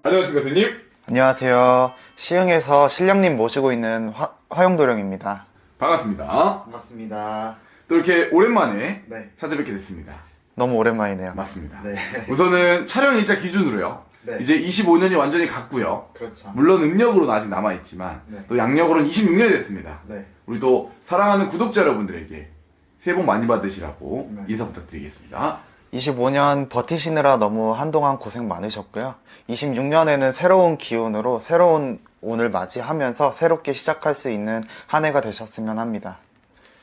안녕하십니까, 선생님? 안녕하세요. 시흥에서 신령님 모시고 있는 화용도령입니다. 반갑습니다. 반갑습니다. 또 이렇게 오랜만에 네. 찾아뵙게 됐습니다. 너무 오랜만이네요. 맞습니다. 네. 우선은 촬영 일자 기준으로요. 네. 이제 25년이 완전히 갔고요. 그렇죠. 물론 음력으로는 아직 남아있지만 네. 또 양력으로는 26년이 됐습니다. 네. 우리 또 사랑하는 구독자 여러분들에게 새해 복 많이 받으시라고 네. 인사 부탁드리겠습니다. 25년 버티시느라 너무 한동안 고생 많으셨고요. 26년에는 새로운 기운으로 새로운 운을 맞이하면서 새롭게 시작할 수 있는 한 해가 되셨으면 합니다.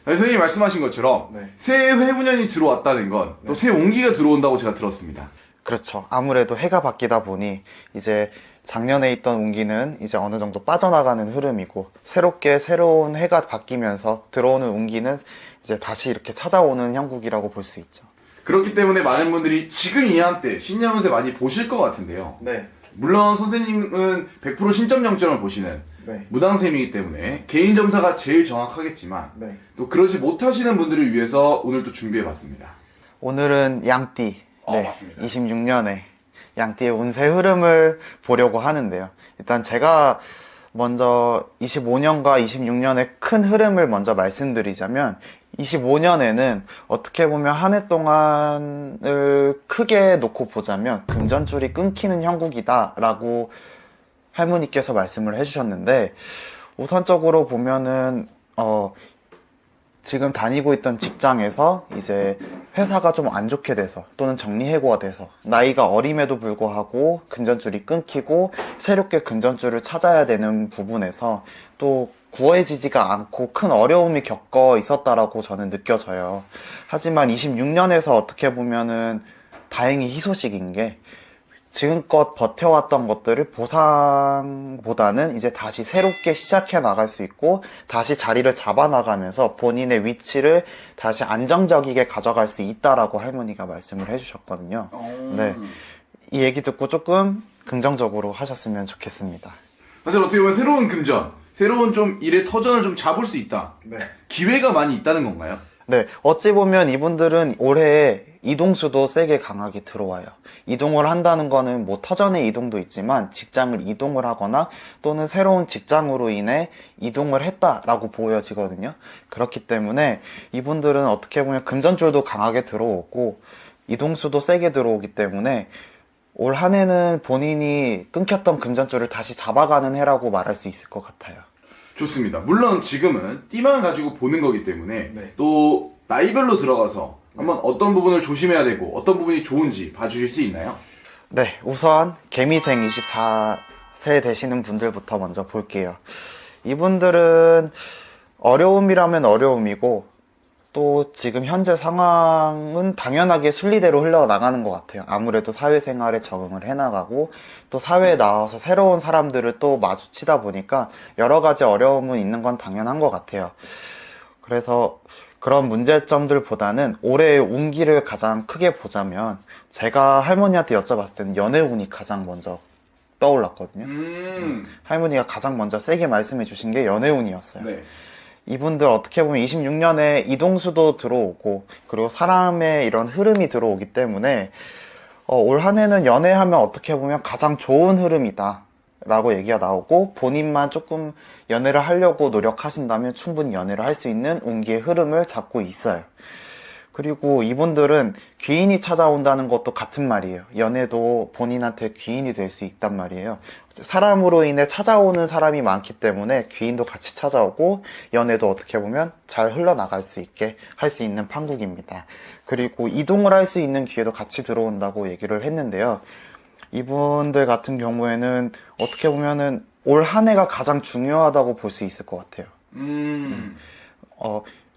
아니, 선생님이 말씀하신 것처럼 네. 새해 회분년이 들어왔다는 건 또 새 온기가 들어온다고 제가 들었습니다. 그렇죠. 아무래도 해가 바뀌다 보니 이제 작년에 있던 운기는 이제 어느 정도 빠져나가는 흐름이고 새롭게 새로운 해가 바뀌면서 들어오는 운기는 이제 다시 이렇게 찾아오는 형국이라고 볼 수 있죠. 그렇기 때문에 많은 분들이 지금 이 한때 신년 운세 많이 보실 것 같은데요. 네. 물론 선생님은 100% 신점 영점을 보시는 네. 무당쌤이기 때문에 개인 점사가 제일 정확하겠지만 네. 또 그러지 못하시는 분들을 위해서 오늘 또 준비해봤습니다. 오늘은 양띠. 네. 맞습니다. 26년에 양띠의 운세 흐름을 보려고 하는데요. 일단 제가 먼저 25년과 26년의 큰 흐름을 먼저 말씀드리자면 25년에는 어떻게 보면 한 해 동안을 크게 놓고 보자면 금전줄이 끊기는 형국이다 라고 할머니께서 말씀을 해주셨는데 우선적으로 보면은 지금 다니고 있던 직장에서 이제 회사가 좀 안 좋게 돼서 또는 정리해고가 돼서 나이가 어림에도 불구하고 금전줄이 끊기고 새롭게 금전줄을 찾아야 되는 부분에서 또 구해지지가 않고 큰 어려움이 겪어 있었다라고 저는 느껴져요. 하지만 26년에서 어떻게 보면은 다행히 희소식인 게 지금껏 버텨왔던 것들을 보상보다는 이제 다시 새롭게 시작해 나갈 수 있고 다시 자리를 잡아 나가면서 본인의 위치를 다시 안정적이게 가져갈 수 있다라고 할머니가 말씀을 해주셨거든요. 네. 이 얘기 듣고 조금 긍정적으로 하셨으면 좋겠습니다. 사실 어떻게 보면 새로운 금전, 새로운 좀 일의 터전을 좀 잡을 수 있다. 네. 기회가 많이 있다는 건가요? 네, 어찌 보면 이분들은 올해 이동수도 세게 강하게 들어와요. 이동을 한다는 거는 뭐 터전의 이동도 있지만 직장을 이동을 하거나 또는 새로운 직장으로 인해 이동을 했다라고 보여지거든요. 그렇기 때문에 이분들은 어떻게 보면 금전줄도 강하게 들어오고 이동수도 세게 들어오기 때문에 올 한 해는 본인이 끊겼던 금전줄을 다시 잡아가는 해라고 말할 수 있을 것 같아요. 좋습니다. 물론 지금은 띠만 가지고 보는 거기 때문에 네. 또 나이별로 들어가서 한번 어떤 부분을 조심해야 되고 어떤 부분이 좋은지 봐주실 수 있나요? 네, 우선 개미생 24세 되시는 분들부터 먼저 볼게요. 이분들은 어려움이라면 어려움이고 또 지금 현재 상황은 당연하게 순리대로 흘러나가는 것 같아요. 아무래도 사회생활에 적응을 해나가고 또 사회에 나와서 새로운 사람들을 또 마주치다 보니까 여러 가지 어려움은 있는 건 당연한 것 같아요. 그래서 그런 문제점들보다는 올해의 운기를 가장 크게 보자면 제가 할머니한테 여쭤봤을 때는 연애운이 가장 먼저 떠올랐거든요. 할머니가 가장 먼저 세게 말씀해 주신 게 연애운이었어요. 네. 이분들 어떻게 보면 26년에 이동수도 들어오고 그리고 사람의 이런 흐름이 들어오기 때문에 올 한 해는 연애하면 어떻게 보면 가장 좋은 흐름이다 라고 얘기가 나오고 본인만 조금 연애를 하려고 노력하신다면 충분히 연애를 할 수 있는 운기의 흐름을 잡고 있어요. 그리고 이분들은 귀인이 찾아온다는 것도 같은 말이에요. 연애도 본인한테 귀인이 될 수 있단 말이에요. 사람으로 인해 찾아오는 사람이 많기 때문에 귀인도 같이 찾아오고 연애도 어떻게 보면 잘 흘러나갈 수 있게 할 수 있는 판국입니다. 그리고 이동을 할 수 있는 기회도 같이 들어온다고 얘기를 했는데요. 이분들 같은 경우에는 어떻게 보면은 올 한 해가 가장 중요하다고 볼 수 있을 것 같아요.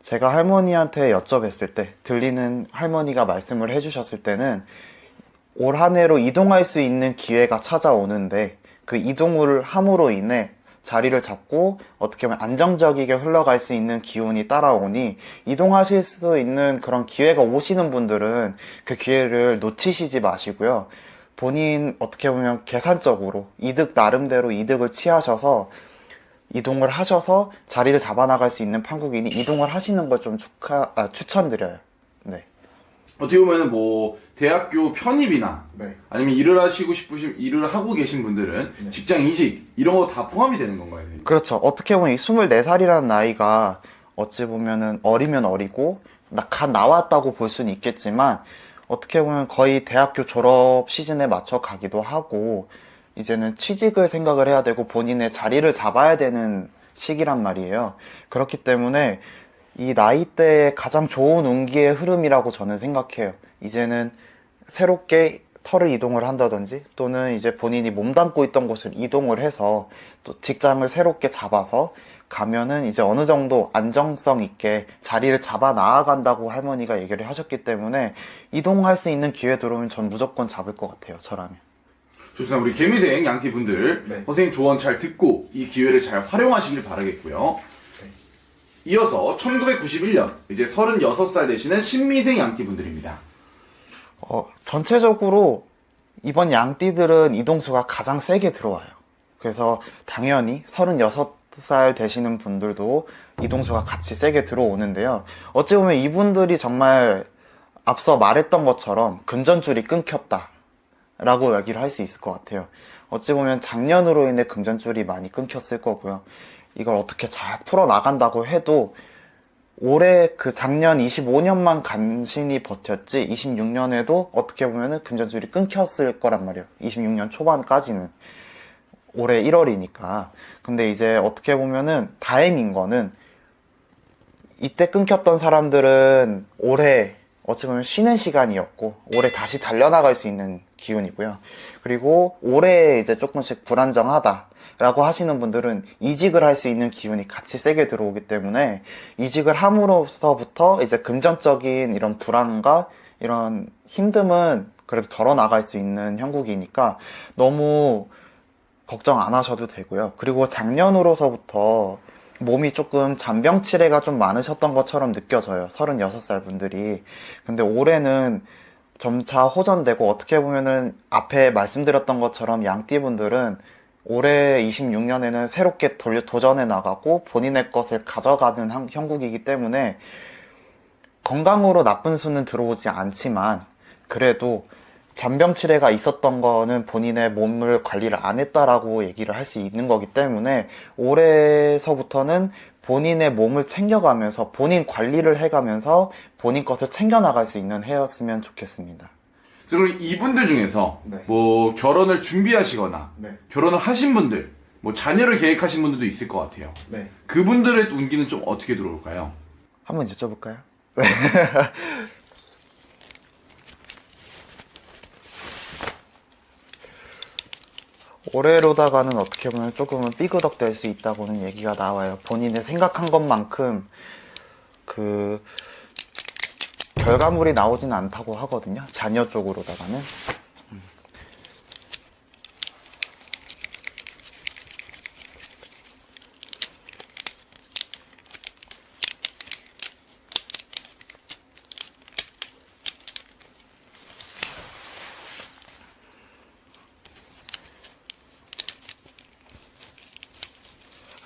제가 할머니한테 여쭤뵀을 때 들리는 할머니가 말씀을 해주셨을 때는 올 한 해로 이동할 수 있는 기회가 찾아오는데 그 이동을 함으로 인해 자리를 잡고 어떻게 보면 안정적이게 흘러갈 수 있는 기운이 따라오니 이동하실 수 있는 그런 기회가 오시는 분들은 그 기회를 놓치시지 마시고요. 본인 어떻게 보면 계산적으로 나름대로 이득을 취하셔서 이동을 하셔서 자리를 잡아나갈 수 있는 판국이니 이동을 하시는 걸 좀 추천드려요. 네. 어떻게 보면은 뭐 대학교 편입이나 네. 아니면 일을 하고 계신 분들은 네. 직장 이직 이런 거 다 포함이 되는 건가요? 그렇죠. 어떻게 보면 이 24살이라는 나이가 어찌 보면은 어리면 어리고 갓 나왔다고 볼 수는 있겠지만 어떻게 보면 거의 대학교 졸업 시즌에 맞춰 가기도 하고 이제는 취직을 생각을 해야 되고 본인의 자리를 잡아야 되는 시기란 말이에요. 그렇기 때문에 이 나이대에 가장 좋은 운기의 흐름이라고 저는 생각해요. 이제는 새롭게 터를 이동을 한다든지 또는 이제 본인이 몸담고 있던 곳을 이동을 해서 또 직장을 새롭게 잡아서 가면은 이제 어느 정도 안정성 있게 자리를 잡아 나아간다고 할머니가 얘기를 하셨기 때문에 이동할 수 있는 기회 들어오면 전 무조건 잡을 것 같아요, 저라면. 좋습니다. 우리 개미생 양띠 분들 네. 선생님 조언 잘 듣고 이 기회를 잘 활용하시길 바라겠고요. 네. 이어서 1991년 이제 36살 되시는 신미생 양띠 분들입니다. 전체적으로 이번 양띠들은 이동수가 가장 세게 들어와요. 그래서 당연히 36살 되시는 분들도 이동수가 같이 세게 들어오는데요. 어찌 보면 이분들이 정말 앞서 말했던 것처럼 금전줄이 끊겼다 라고 얘기를 할 수 있을 것 같아요. 어찌 보면 작년으로 인해 금전줄이 많이 끊겼을 거고요. 이걸 어떻게 잘 풀어나간다고 해도 올해 그 작년 25년만 간신히 버텼지 26년에도 어떻게 보면은 금전줄이 끊겼을 거란 말이에요. 26년 초반까지는. 올해 1월이니까. 근데 이제 어떻게 보면은 다행인 거는 이때 끊겼던 사람들은 올해 어찌 보면 쉬는 시간이었고 올해 다시 달려나갈 수 있는 기운이고요. 그리고 올해 이제 조금씩 불안정하다 라고 하시는 분들은 이직을 할 수 있는 기운이 같이 세게 들어오기 때문에 이직을 함으로써부터 이제 금전적인 이런 불안과 이런 힘듦은 그래도 덜어나갈 수 있는 형국이니까 너무 걱정 안 하셔도 되고요. 그리고 작년으로서부터 몸이 조금 잔병치레가 좀 많으셨던 것처럼 느껴져요. 36살 분들이. 근데 올해는 점차 호전되고 어떻게 보면은 앞에 말씀드렸던 것처럼 양띠 분들은 올해 26년에는 새롭게 도전해 나가고 본인의 것을 가져가는 형국이기 때문에 건강으로 나쁜 수는 들어오지 않지만 그래도 잔병치레가 있었던 거는 본인의 몸을 관리를 안 했다라고 얘기를 할 수 있는 거기 때문에 올해서부터는 본인의 몸을 챙겨가면서 본인 관리를 해가면서 본인 것을 챙겨나갈 수 있는 해였으면 좋겠습니다. 그럼 이분들 중에서 네. 뭐 결혼을 준비하시거나 네. 결혼을 하신 분들, 뭐 자녀를 계획하신 분들도 있을 것 같아요. 네. 그분들의 운기는 좀 어떻게 들어올까요? 한번 여쭤볼까요? 올해로다가는 어떻게 보면 조금은 삐그덕 될 수 있다고는 얘기가 나와요. 본인이 생각한 것만큼 그 결과물이 나오진 않다고 하거든요. 자녀 쪽으로다가는.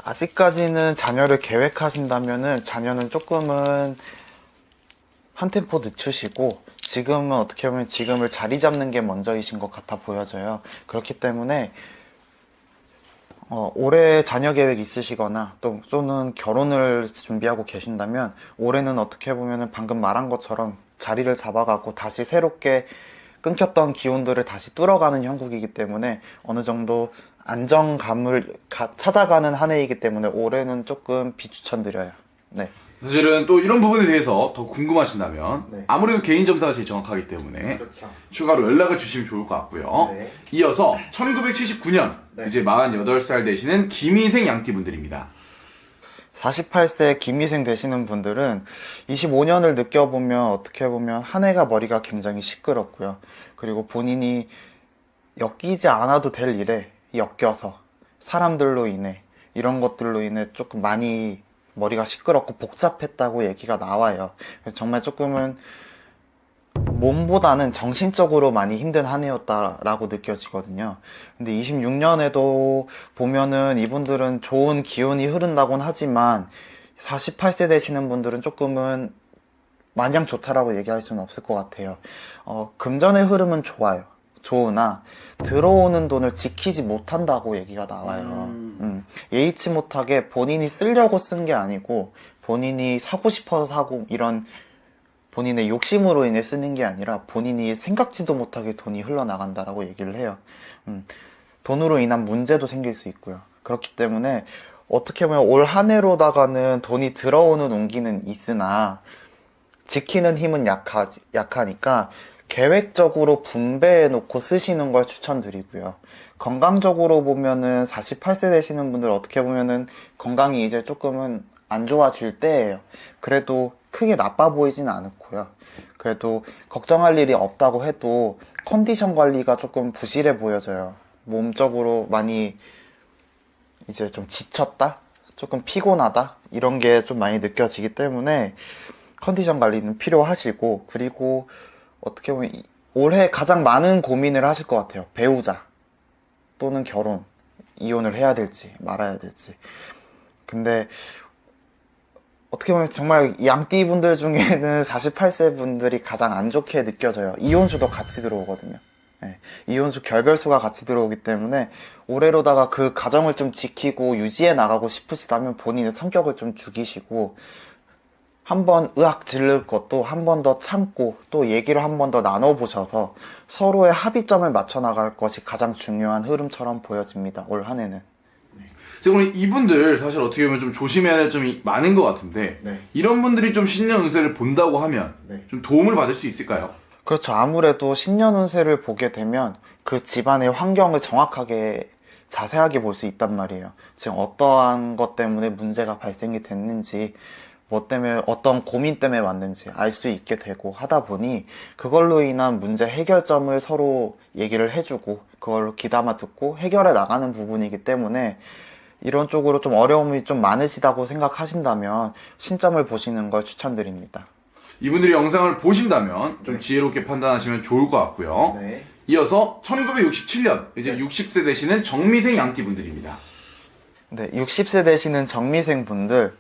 아직까지는 자녀를 계획하신다면은 자녀는 조금은 한 템포 늦추시고 지금은 어떻게 보면 지금을 자리 잡는 게 먼저이신 것 같아 보여져요. 그렇기 때문에 올해 자녀 계획 있으시거나 또는 결혼을 준비하고 계신다면 올해는 어떻게 보면은 방금 말한 것처럼 자리를 잡아가고 다시 새롭게 끊겼던 기운들을 다시 뚫어가는 형국이기 때문에 어느 정도 안정감을 찾아가는 한 해이기 때문에 올해는 조금 비추천드려요. 네. 사실은 또 이런 부분에 대해서 더 궁금하신다면 네. 아무래도 개인 점사가 제일 정확하기 때문에 그렇죠. 추가로 연락을 주시면 좋을 것 같고요. 네. 이어서 1979년 네. 이제 48살 되시는 김희생 양띠 분들입니다. 48세 김희생 되시는 분들은 25년을 느껴보면 어떻게 보면 한 해가 머리가 굉장히 시끄럽고요. 그리고 본인이 엮이지 않아도 될 일에 엮여서 사람들로 인해 이런 것들로 인해 조금 많이 머리가 시끄럽고 복잡했다고 얘기가 나와요. 그래서 정말 조금은 몸보다는 정신적으로 많이 힘든 한 해였다라고 느껴지거든요. 근데 26년에도 보면은 이분들은 좋은 기운이 흐른다곤 하지만 48세 되시는 분들은 조금은 마냥 좋다라고 얘기할 수는 없을 것 같아요. 금전의 흐름은 좋아요. 좋으나 들어오는 돈을 지키지 못한다고 얘기가 나와요. 예의치 못하게 본인이 쓰려고 쓴 게 아니고 본인이 사고 싶어서 사고 이런 본인의 욕심으로 인해 쓰는 게 아니라 본인이 생각지도 못하게 돈이 흘러나간다라고 얘기를 해요. 돈으로 인한 문제도 생길 수 있고요. 그렇기 때문에 어떻게 보면 올 한 해로다가는 돈이 들어오는 운기는 있으나 지키는 힘은 약하니까 계획적으로 분배해 놓고 쓰시는 걸 추천드리고요. 건강적으로 보면은 48세 되시는 분들 어떻게 보면은 건강이 이제 조금은 안 좋아질 때예요. 그래도 크게 나빠 보이진 않고요. 그래도 걱정할 일이 없다고 해도 컨디션 관리가 조금 부실해 보여져요. 몸적으로 많이 이제 좀 지쳤다? 조금 피곤하다? 이런 게 좀 많이 느껴지기 때문에 컨디션 관리는 필요하시고, 그리고 어떻게 보면 올해 가장 많은 고민을 하실 것 같아요. 배우자 또는 결혼, 이혼을 해야 될지 말아야 될지. 근데 어떻게 보면 정말 양띠 분들 중에는 48세 분들이 가장 안 좋게 느껴져요. 이혼수도 같이 들어오거든요. 네, 이혼수 결별수가 같이 들어오기 때문에 올해로다가 그 가정을 좀 지키고 유지해 나가고 싶으시다면 본인의 성격을 좀 죽이시고 한번 의학 지를 것도 한 번 더 참고 또 얘기를 한 번 더 나눠보셔서 서로의 합의점을 맞춰 나갈 것이 가장 중요한 흐름처럼 보여집니다. 올 한 해는. 그럼 이분들 사실 어떻게 보면 좀 조심해야 될 점이 많은 것 같은데 네. 이런 분들이 좀 신년 운세를 본다고 하면 네. 좀 도움을 받을 수 있을까요? 그렇죠. 아무래도 신년 운세를 보게 되면 그 집안의 환경을 정확하게 자세하게 볼 수 있단 말이에요. 지금 어떠한 것 때문에 문제가 발생이 됐는지, 뭐 때문에 어떤 고민 때문에 왔는지 알 수 있게 되고 하다 보니 그걸로 인한 문제 해결점을 서로 얘기를 해주고 그걸로 귀담아 듣고 해결해 나가는 부분이기 때문에 이런 쪽으로 좀 어려움이 좀 많으시다고 생각하신다면 신점을 보시는 걸 추천드립니다. 이분들이 영상을 보신다면 좀 지혜롭게 판단하시면 좋을 것 같고요. 네. 이어서 1967년 이제 60세 되시는 정미생 양띠 분들입니다. 네, 60세 되시는 정미생 분들,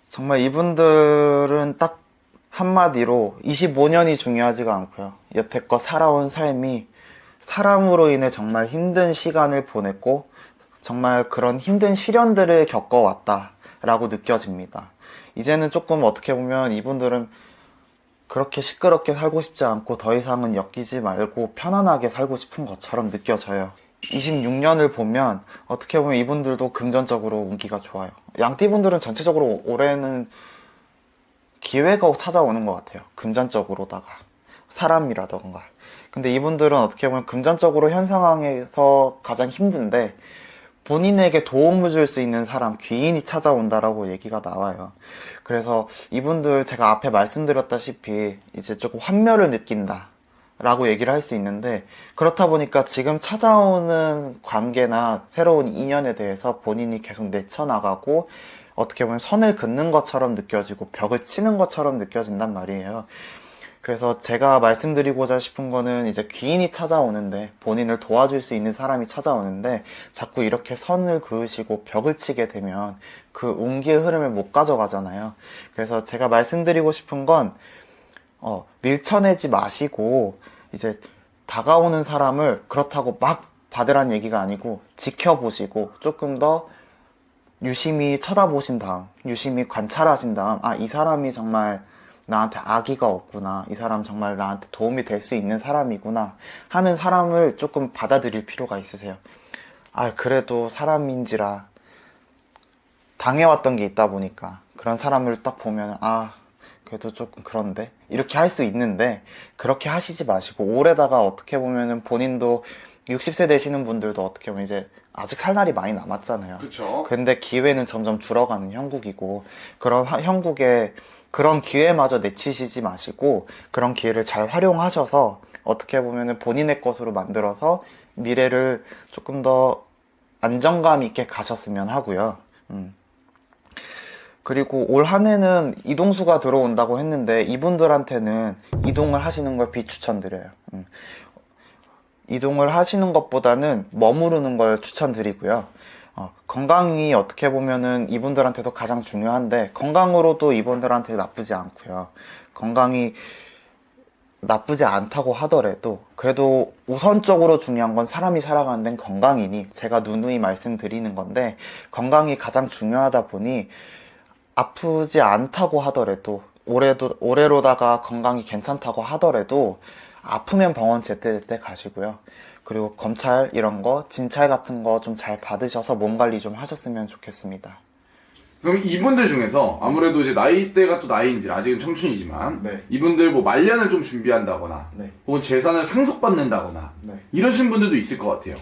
정말 이분들은 딱 한마디로 25년이 중요하지가 않고요. 여태껏 살아온 삶이 사람으로 인해 정말 힘든 시간을 보냈고 정말 그런 힘든 시련들을 겪어왔다라고 느껴집니다. 이제는 조금 어떻게 보면 이분들은 그렇게 시끄럽게 살고 싶지 않고 더 이상은 엮이지 말고 편안하게 살고 싶은 것처럼 느껴져요. 26년을 보면 어떻게 보면 이분들도 금전적으로 운기가 좋아요. 양띠분들은 전체적으로 올해는 기회가 찾아오는 것 같아요. 금전적으로다가 사람이라던가. 근데 이분들은 어떻게 보면 금전적으로 현 상황에서 가장 힘든데 본인에게 도움을 줄 수 있는 사람, 귀인이 찾아온다라고 얘기가 나와요. 그래서 이분들 제가 앞에 말씀드렸다시피 이제 조금 환멸을 느낀다 라고 얘기를 할 수 있는데, 그렇다 보니까 지금 찾아오는 관계나 새로운 인연에 대해서 본인이 계속 내쳐나가고 어떻게 보면 선을 긋는 것처럼 느껴지고 벽을 치는 것처럼 느껴진단 말이에요. 그래서 제가 말씀드리고자 싶은 거는 이제 귀인이 찾아오는데, 본인을 도와줄 수 있는 사람이 찾아오는데 자꾸 이렇게 선을 그으시고 벽을 치게 되면 그 운기의 흐름을 못 가져가잖아요. 그래서 제가 말씀드리고 싶은 건 밀쳐내지 마시고 이제 다가오는 사람을 그렇다고 막 받으란 얘기가 아니고 지켜보시고 조금 더 유심히 쳐다보신 다음, 유심히 관찰하신 다음, 이 사람이 정말 나한테 악의가 없구나, 이 사람 정말 나한테 도움이 될 수 있는 사람이구나 하는 사람을 조금 받아들일 필요가 있으세요. 그래도 사람인지라 당해왔던 게 있다 보니까 그런 사람을 딱 보면 그래도 조금 그런데 이렇게 할 수 있는데, 그렇게 하시지 마시고 올해다가 어떻게 보면은 본인도 60세 되시는 분들도 어떻게 보면 이제 아직 살 날이 많이 남았잖아요. 그쵸. 근데 기회는 점점 줄어가는 형국이고, 그런 형국에 그런 기회마저 내치시지 마시고 그런 기회를 잘 활용하셔서 어떻게 보면은 본인의 것으로 만들어서 미래를 조금 더 안정감 있게 가셨으면 하고요. 그리고 올 한 해는 이동수가 들어온다고 했는데 이분들한테는 이동을 하시는 걸 비추천드려요. 이동을 하시는 것보다는 머무르는 걸 추천드리고요. 건강이 어떻게 보면은 이분들한테도 가장 중요한데, 건강으로도 이분들한테 나쁘지 않고요. 건강이 나쁘지 않다고 하더라도 그래도 우선적으로 중요한 건 사람이 살아가는 데는 건강이니, 제가 누누이 말씀드리는 건데, 건강이 가장 중요하다 보니 아프지 않다고 하더라도, 올해로다가 건강이 괜찮다고 하더라도 아프면 병원 제때제때 가시고요. 그리고 검찰 이런 거, 진찰 같은 거 좀 잘 받으셔서 몸 관리 좀 하셨으면 좋겠습니다. 그럼 이분들 중에서 아무래도 이제 나이대가 또 나이인지 아직은 청춘이지만 네. 이분들 뭐 말년을 좀 준비한다거나 네. 혹은 재산을 상속받는다거나 네. 이러신 분들도 있을 것 같아요.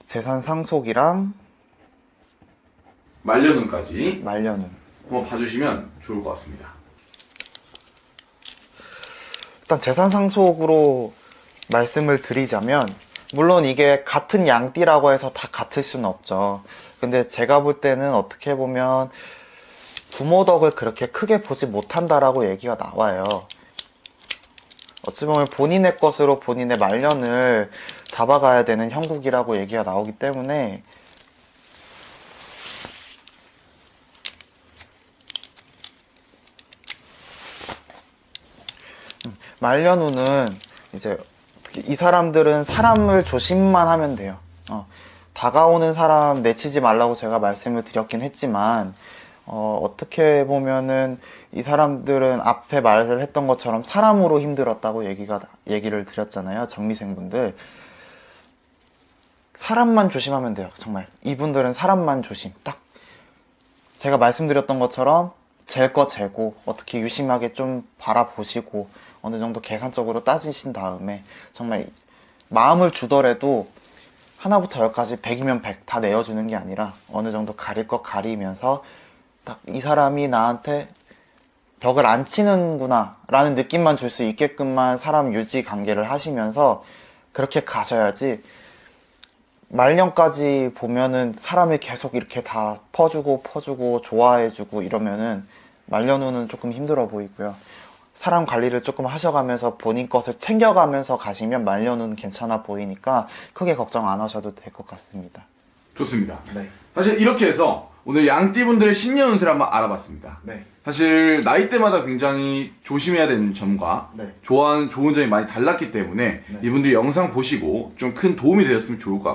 재산 상속이랑 말년운까지 말년운. 한번 봐주시면 좋을 것 같습니다. 일단 재산 상속으로 말씀을 드리자면, 물론 이게 같은 양띠라고 해서 다 같을 수는 없죠. 근데 제가 볼 때는 어떻게 보면 부모 덕을 그렇게 크게 보지 못한다라고 얘기가 나와요. 어찌 보면 본인의 것으로 본인의 말년을 잡아가야 되는 형국이라고 얘기가 나오기 때문에, 말년운은 이제 이 사람들은 사람을 조심만 하면 돼요. 다가오는 사람 내치지 말라고 제가 말씀을 드렸긴 했지만, 어떻게 보면은 이 사람들은 앞에 말을 했던 것처럼 사람으로 힘들었다고 얘기를 드렸잖아요. 정미생분들. 사람만 조심하면 돼요. 정말. 이분들은 사람만 조심. 딱 제가 말씀드렸던 것처럼 잴 거 재고, 어떻게 유심하게 좀 바라보시고, 어느 정도 계산적으로 따지신 다음에, 정말 마음을 주더라도 하나부터 열까지 100이면 100 다 내어주는 게 아니라 어느 정도 가릴 것 가리면서 딱 이 사람이 나한테 벽을 안 치는구나 라는 느낌만 줄 수 있게끔만 사람 유지 관계를 하시면서 그렇게 가셔야지, 말년까지 보면은 사람이 계속 이렇게 다 퍼주고 좋아해주고 이러면은 말년후는 조금 힘들어 보이고요. 사람 관리를 조금 하셔가면서 본인 것을 챙겨가면서 가시면 말년은 괜찮아 보이니까 크게 걱정 안 하셔도 될 것 같습니다. 좋습니다. 네. 사실 이렇게 해서 오늘 양띠분들의 신년 운세를 한번 알아봤습니다. 네. 사실 나이대마다 굉장히 조심해야 되는 점과 네. 좋은 점이 많이 달랐기 때문에 네. 이분들이 영상 보시고 좀 큰 도움이 되었으면 좋을 것 같아요.